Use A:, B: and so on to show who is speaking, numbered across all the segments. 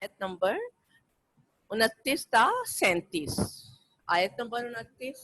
A: آیت نمبر 29 تا 37. آیت نمبر 29.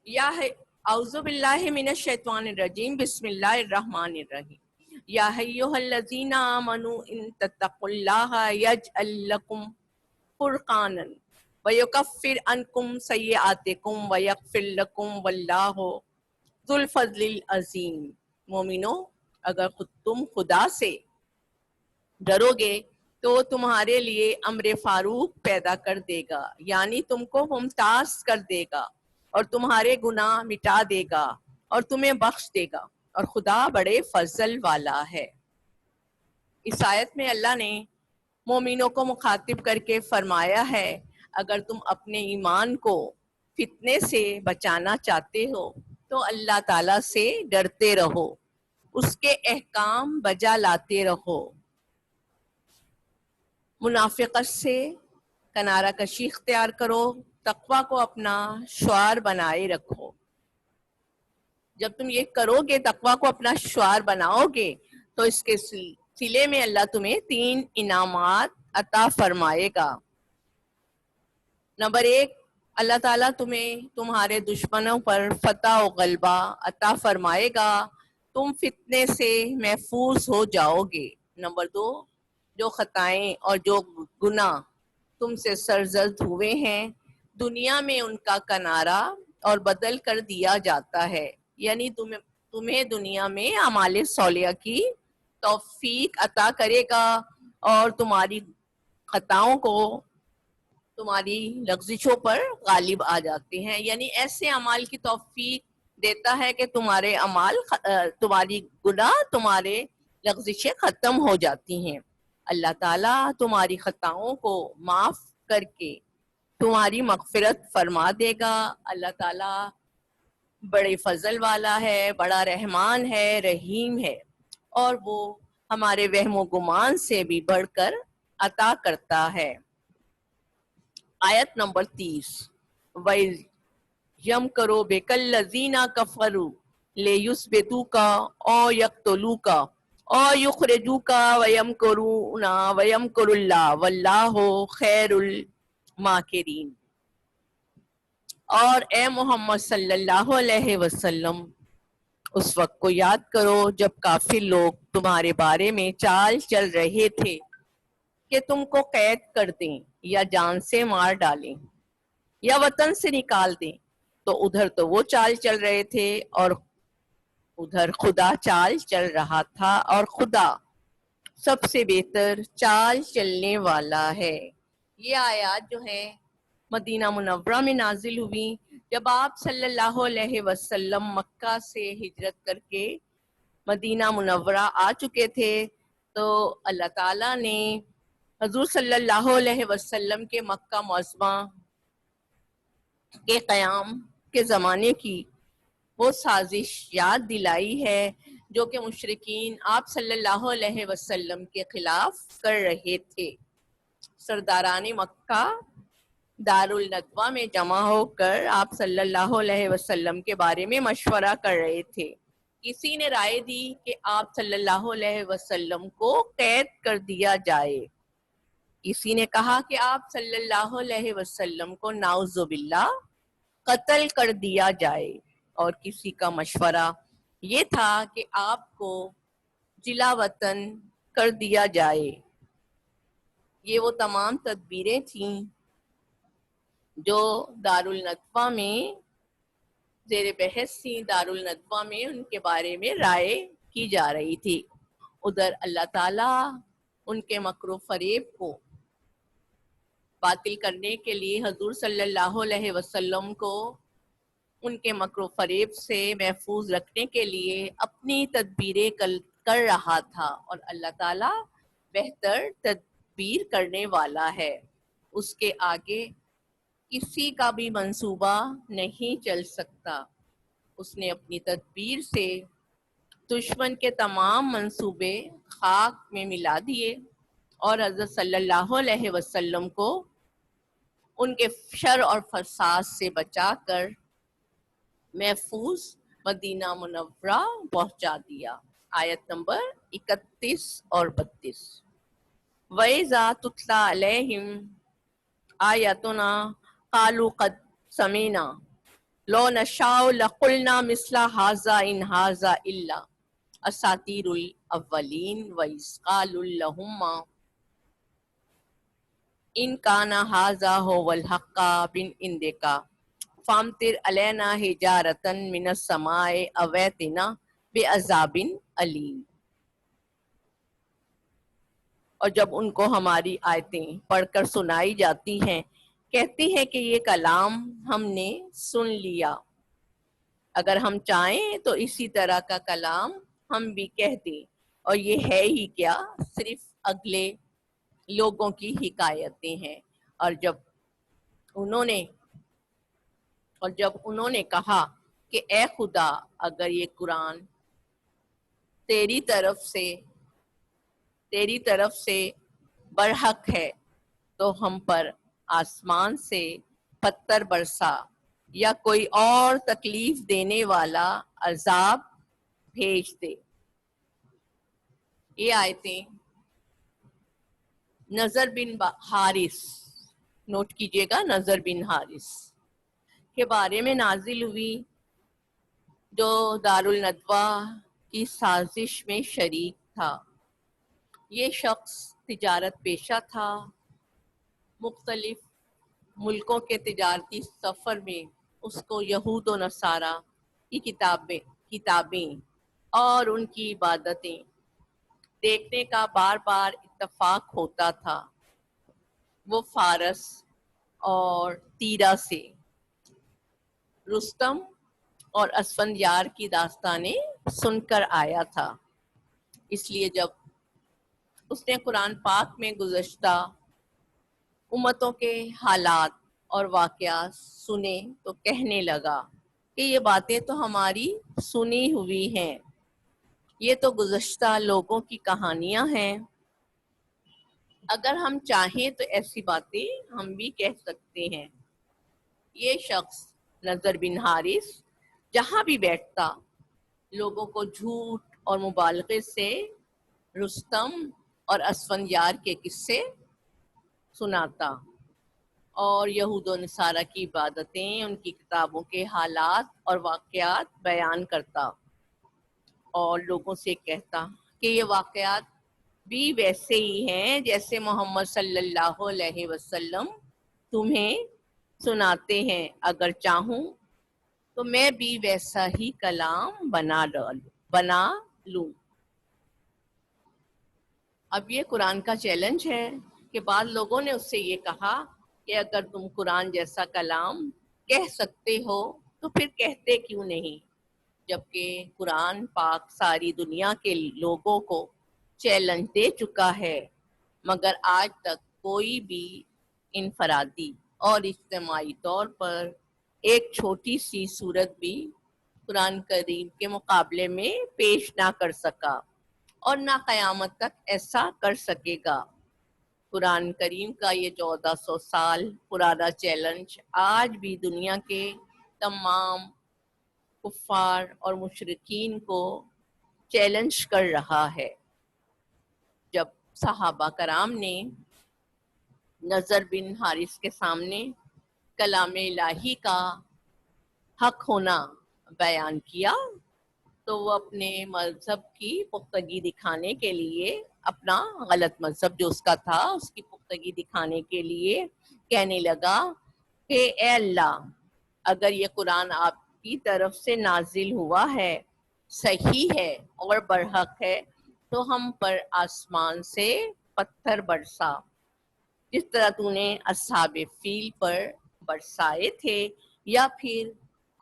A: یا ہے اعوذ باللہ من الشیطان الرجیم بسم اللہ الرحمن الرحیم. یا ایھا الذین آمنوا ان تتقوا اللہ یجعل لکم فرقانا ویکفر عنکم سیئاتکم ویغفر لکم واللہ ذو الفضل العظیم. مومنو، اگر تم خدا سے ڈرو گے تو تمہارے لیے امر فاروق پیدا کر دے گا، یعنی تم کو ممتاز کر دے گا اور تمہارے گناہ مٹا دے گا اور تمہیں بخش دے گا، اور خدا بڑے فضل والا ہے. اس آیت میں اللہ نے مومنوں کو مخاطب کر کے فرمایا ہے، اگر تم اپنے ایمان کو فتنے سے بچانا چاہتے ہو تو اللہ تعالیٰ سے ڈرتے رہو، اس کے احکام بجا لاتے رہو، منافقت سے کنارہ کشی اختیار کرو، تقوی کو اپنا شعار بنائے رکھو. جب تم یہ کرو گے، تقوی کو اپنا شعار بناؤ گے، تو اس کے سلسلے میں اللہ تمہیں 3 انعامات عطا فرمائے گا. نمبر 1، اللہ تعالیٰ تمہیں تمہارے دشمنوں پر فتح و غلبہ عطا فرمائے گا، تم فتنے سے محفوظ ہو جاؤ گے. نمبر 2، جو خطائیں اور جو گناہ تم سے سرزد ہوئے ہیں، دنیا میں ان کا کنارہ اور بدل کر دیا جاتا ہے، یعنی تمہیں دنیا میں اعمال صالحہ کی توفیق عطا کرے گا اور تمہاری خطاؤں کو تمہاری لغزشوں پر غالب آ جاتے ہیں، یعنی ایسے اعمال کی توفیق دیتا ہے کہ تمہارے گناہ، تمہارے لغزشیں ختم ہو جاتی ہیں. اللہ تعالیٰ تمہاری خطاؤں کو معاف کر کے تمہاری مغفرت فرما دے گا. اللہ تعالیٰ بڑے فضل والا ہے، بڑا رحمان ہے، رحیم ہے، اور وہ ہمارے وہم و گمان سے بھی بڑھ کر عطا کرتا ہے. آیت نمبر 30. وَإِذْ يَمْكُرُ بِكَ الَّذِينَ كَفَرُوا لِيُثْبِتُوكَ أَوْ يَقْتُلُوكَ أَوْ يُخْرِجُوكَ وَيَمْكُرُونَ وَيَمْكُرُ اللَّهُ وَاللَّهُ خَيْرُ الْمَاكِرِينَ. اور اے محمد صلی اللہ علیہ وسلم، اس وقت کو یاد کرو جب کافر لوگ تمہارے بارے میں چال چل رہے تھے کہ تم کو قید کر دیں یا جان سے مار ڈالیں یا وطن سے نکال دیں. تو ادھر تو وہ چال چل رہے تھے اور ادھر خدا چال چل رہا تھا، اور خدا سب سے بہتر چال چلنے والا ہے. یہ آیات جو ہیں مدینہ منورہ میں نازل ہوئی جب آپ صلی اللہ علیہ وسلم مکہ سے ہجرت کر کے مدینہ منورہ آ چکے تھے. تو اللہ تعالیٰ نے حضور صلی اللہ علیہ وسلم کے مکہ معظمہ کے قیام کے زمانے کی وہ سازش یاد دلائی ہے جو کہ مشرکین آپ صلی اللہ علیہ وسلم کے خلاف کر رہے تھے. سرداران مکہ دارالندوہ میں جمع ہو کر آپ صلی اللہ علیہ وسلم کے بارے میں مشورہ کر رہے تھے. کسی نے رائے دی کہ آپ صلی اللہ علیہ وسلم کو قید کر دیا جائے، کسی نے کہا کہ آپ صلی اللہ علیہ وسلم کو نعوذ باللہ قتل کر دیا جائے، اور کسی کا مشورہ یہ تھا کہ آپ کو جلا وطن کر دیا جائے. یہ وہ تمام تدبیریں تھیں جو دارالندوہ میں زیر بحث تھیں، دارالندوہ میں ان کے بارے میں رائے کی جا رہی تھی. ادھر اللہ تعالیٰ ان کے مکر و فریب کو باطل کرنے کے لیے حضور صلی اللہ علیہ وسلم کو ان کے مکر و فریب سے محفوظ رکھنے کے لیے اپنی تدبیریں کر رہا تھا، اور اللہ تعالیٰ بہتر تدبیر کرنے والا ہے. اس کے آگے کسی کا بھی منصوبہ نہیں چل سکتا. اس نے اپنی تدبیر سے دشمن کے تمام منصوبے خاک میں ملا دیے اور حضرت صلی اللہ علیہ وسلم کو ان کے شر اور فساد سے بچا کر محفوظ مدینہ منورہ پہنچا دیا. آیت نمبر 31 اور 32. وَإِذَا تُتْلَى عَلَيْهِمْ آیاتنا قالوا قد سمعنا لو نشاء لقلنا مثل هذا إن هذا إلا أساطير الأولين وإذ قالوا لهم إن كان هذا هو الحق من عندك فامطر علينا حجارة من السماء أو ائتنا بعذاب أليم۔ اور جب ان کو ہماری آیتیں پڑھ کر سنائی جاتی ہیں کہتی ہے کہ یہ کلام ہم نے سن لیا، اگر ہم چاہیں تو اسی طرح کا کلام ہم بھی کہہ دیں، اور یہ ہے ہی کیا، صرف اگلے لوگوں کی حکایتیں ہیں۔ اور جب انہوں نے کہا کہ اے خدا اگر یہ قرآن تیری طرف سے برحق ہے تو ہم پر آسمان سے پتھر برسا یا کوئی اور تکلیف دینے والا عذاب بھیج دے۔ یہ آیتیں نضر بن حارث، نوٹ کیجئے گا، نضر بن حارث کے بارے میں نازل ہوئی، جو دارالندوہ کی سازش میں شریک تھا۔ یہ شخص تجارت پیشہ تھا، مختلف ملکوں کے تجارتی سفر میں اس کو یہود و نصارہ کی کتابیں اور ان کی عبادتیں دیکھنے کا بار بار اتفاق ہوتا تھا۔ وہ فارس اور تیرا سے رستم اور اسفندیار کی داستانیں سن کر آیا تھا، اس لیے جب اس نے قرآن پاک میں گزشتہ امتوں کے حالات اور واقعات سنے تو کہنے لگا کہ یہ باتیں تو ہماری سنی ہوئی ہیں، یہ تو گزشتہ لوگوں کی کہانیاں ہیں، اگر ہم چاہیں تو ایسی باتیں ہم بھی کہہ سکتے ہیں۔ یہ شخص نضر بن حارث جہاں بھی بیٹھتا لوگوں کو جھوٹ اور مبالغے سے رستم اور اسفندیار کے قصے سناتا اور یہود و نصارہ کی عبادتیں، ان کی کتابوں کے حالات اور واقعات بیان کرتا اور لوگوں سے کہتا کہ یہ واقعات بھی ویسے ہی ہیں جیسے محمد صلی اللہ علیہ وسلم تمہیں سناتے ہیں، اگر چاہوں تو میں بھی ویسا ہی کلام بنا لوں۔ اب یہ قرآن کا چیلنج ہے کہ بعض لوگوں نے اس سے یہ کہا کہ اگر تم قرآن جیسا کلام کہہ سکتے ہو تو پھر کہتے کیوں نہیں، جبکہ قرآن پاک ساری دنیا کے لوگوں کو چیلنج دے چکا ہے، مگر آج تک کوئی بھی انفرادی اور اجتماعی طور پر ایک چھوٹی سی صورت بھی قرآن کریم کے مقابلے میں پیش نہ کر سکا اور نہ قیامت تک ایسا کر سکے گا۔ قرآن کریم کا یہ 1400 سال پرانا چیلنج آج بھی دنیا کے تمام کفار اور مشرکین کو چیلنج کر رہا ہے۔ جب صحابہ کرام نے نضر بن حارث کے سامنے کلام الہی کا حق ہونا بیان کیا تو وہ اپنے مذہب کی پختگی دکھانے کے لیے، اپنا غلط مذہب جو اس کا تھا اس کی پختگی دکھانے کے لیے کہنے لگا کہ اے اللہ اگر یہ قرآن آپ کی طرف سے نازل ہوا ہے، صحیح ہے اور برحق ہے تو ہم پر آسمان سے پتھر برسا جس طرح تو نے اصحاب فیل پر برسائے تھے، یا پھر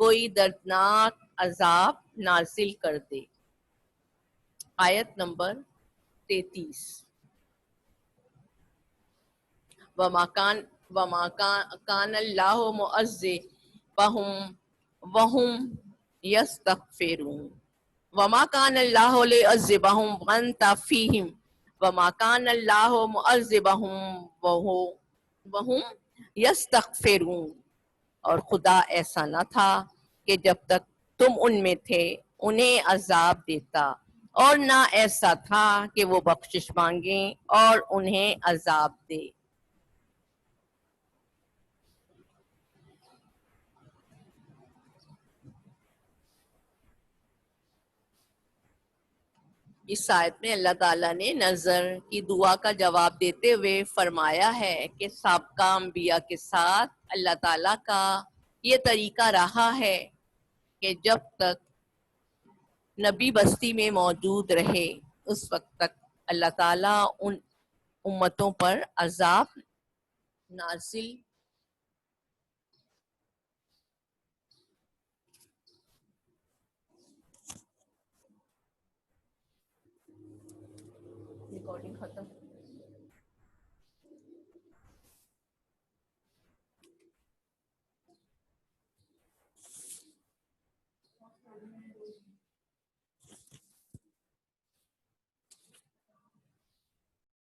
A: کوئی دردناک عذاب نازل کر دے۔ آیت نمبر 33۔ وَمَا كَانَ اللَّهُ مُعَذِّبَهُمْ وَهُمْ يَسْتَغْفِرُونَ وَمَا كَانَ اللَّهُ لِيُعَذِّبَهُمْ وَأَنْتَ فِيهِمْ وَمَا كَانَ اللَّهُ مُعَذِّبَهُمْ وَهُمْ يَسْتَغْفِرُونَ، اور خدا ایسا نہ تھا کہ جب تک تم ان میں تھے انہیں عذاب دیتا اور نہ ایسا تھا کہ وہ بخشش مانگیں اور انہیں عذاب دے۔ اس آیت میں اللہ تعالیٰ نے نظر کی دعا کا جواب دیتے ہوئے فرمایا ہے کہ سابقہ انبیاء کے ساتھ اللہ تعالیٰ کا یہ طریقہ رہا ہے کہ جب تک نبی بستی میں موجود رہے اس وقت تک اللہ تعالیٰ ان امتوں پر عذاب نازل ریکارڈنگ ختم